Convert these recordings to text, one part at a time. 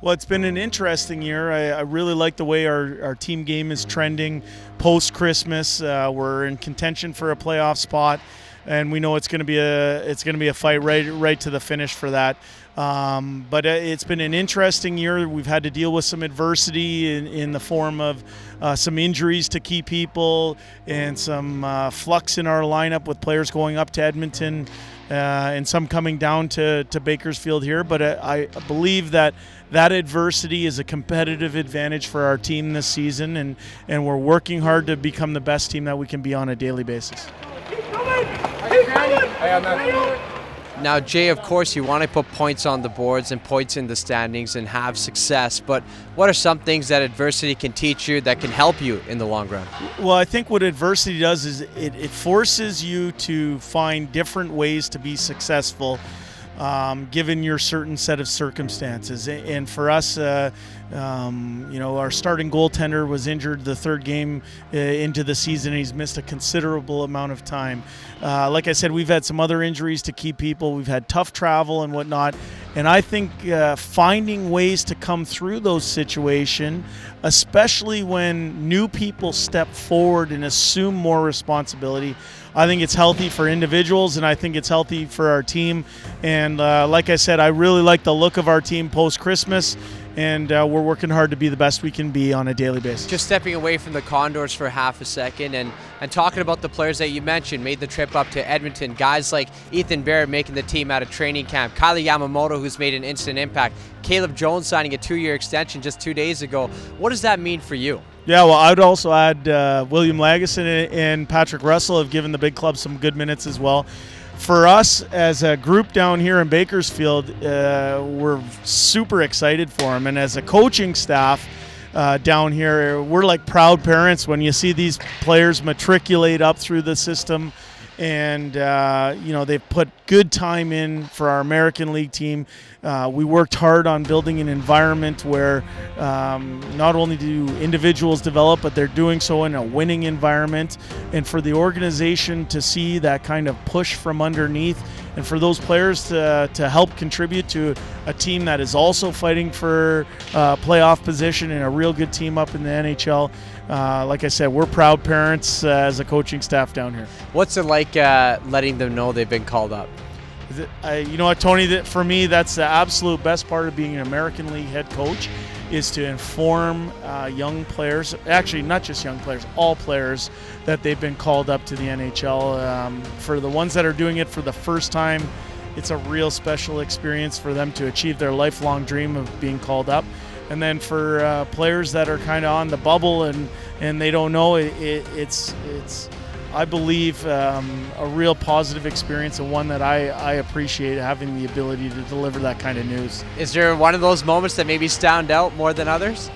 Well, it's been an interesting year. I really like the way our team game is trending post-Christmas. We're in contention for a playoff spot, and we know it's going to be a fight right to the finish for that. But it's been an interesting year. We've had to deal with some adversity in the form of some injuries to key people and some flux in our lineup with players going up to Edmonton and some coming down to Bakersfield here. But I believe that adversity is a competitive advantage for our team this season, and we're working hard to become the best team that we can be on a daily basis. Now, Jay, of course, you want to put points on the boards and points in the standings and have success, but what are some things that adversity can teach you that can help you in the long run? Well, I think what adversity does is it forces you to find different ways to be successful given your certain set of circumstances. And for us, our starting goaltender was injured the third game into the season, and he's missed a considerable amount of time. Like I said, we've had some other injuries to key people. We've had tough travel and whatnot. And I think finding ways to come through those situations, especially when new people step forward and assume more responsibility, I think it's healthy for individuals, and I think it's healthy for our team. And like I said, I really like the look of our team post-Christmas, and we're working hard to be the best we can be on a daily basis. Just stepping away from the Condors for half a second and talking about the players that you mentioned, made the trip up to Edmonton, guys like Ethan Barrett making the team out of training camp, Kylie Yamamoto, who's made an instant impact, Caleb Jones signing a 2-year extension just 2 days ago. What does that mean for you? Yeah, well, I'd also add William Lagesson and Patrick Russell have given the big club some good minutes as well. For us as a group down here in Bakersfield, we're super excited for them. And as a coaching staff down here, we're like proud parents when you see these players matriculate up through the system. And, they've put good time in for our American League team. We worked hard on building an environment where not only do individuals develop, but they're doing so in a winning environment. And for the organization to see that kind of push from underneath, and for those players to help contribute to a team that is also fighting for playoff position and a real good team up in the NHL. Like I said, we're proud parents as a coaching staff down here. What's it like letting them know they've been called up? You know what, Tony, that for me, that's the absolute best part of being an American League head coach, is to inform young players, actually not just young players, all players, that they've been called up to the NHL. For the ones that are doing it for the first time, it's a real special experience for them to achieve their lifelong dream of being called up. And then for players that are kind of on the bubble and they don't know, it's I believe, a real positive experience, and one that I appreciate, having the ability to deliver that kind of news. Is there one of those moments that maybe stand out more than others?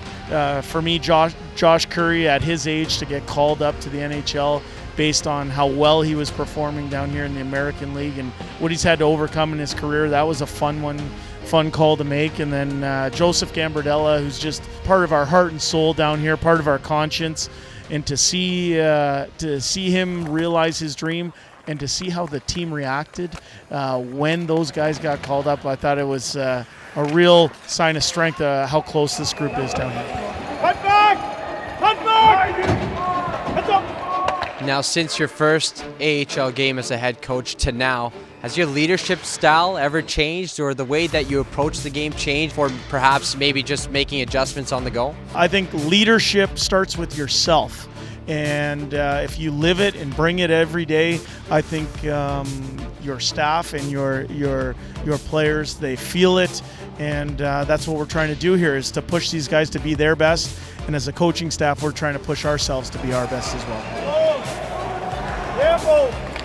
For me, Josh Curry, at his age, to get called up to the NHL based on how well he was performing down here in the American League and what he's had to overcome in his career, that was a fun call to make. And then Joseph Gambardella, who's just part of our heart and soul down here, part of our conscience. And to see him realize his dream, and to see how the team reacted when those guys got called up, I thought it was a real sign of strength how close this group is down here. Cut back! Cut back! Heads up! Now, since your first AHL game as a head coach to now, has your leadership style ever changed, or the way that you approach the game changed, or perhaps maybe just making adjustments on the go? I think leadership starts with yourself. And if you live it and bring it every day, I think your staff and your players, they feel it. And that's what we're trying to do here, is to push these guys to be their best. And as a coaching staff, we're trying to push ourselves to be our best as well.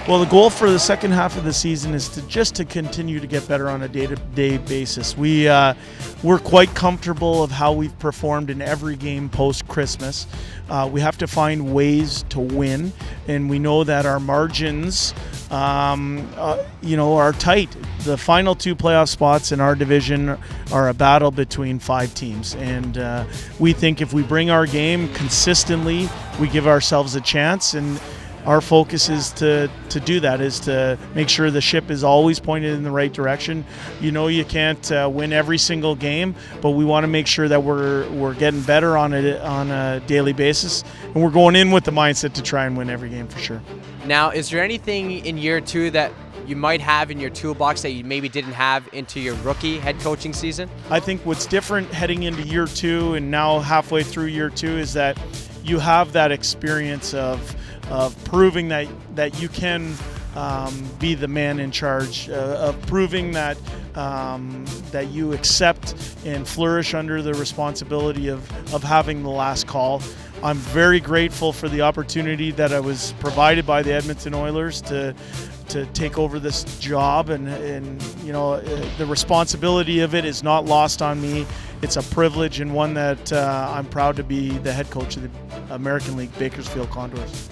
Well, the goal for the second half of the season is to continue to get better on a day-to-day basis. We're quite comfortable of how we've performed in every game post-Christmas. We have to find ways to win, and we know that our margins, are tight. The final 2 playoff spots in our division are a battle between 5 teams, and we think if we bring our game consistently, we give ourselves a chance. And our focus is to do that, is to make sure the ship is always pointed in the right direction. You can't win every single game, but we want to make sure that we're getting better on a daily basis, and we're going in with the mindset to try and win every game for sure. Now, is there anything in year 2 that you might have in your toolbox that you maybe didn't have into your rookie head coaching season? I think what's different heading into year 2 and now halfway through year 2 is that you have that experience of proving that you can be the man in charge, of proving that that you accept and flourish under the responsibility of having the last call. I'm very grateful for the opportunity that I was provided by the Edmonton Oilers to take over this job, and the responsibility of it is not lost on me. It's a privilege, and one that I'm proud to be the head coach of the American League Bakersfield Condors.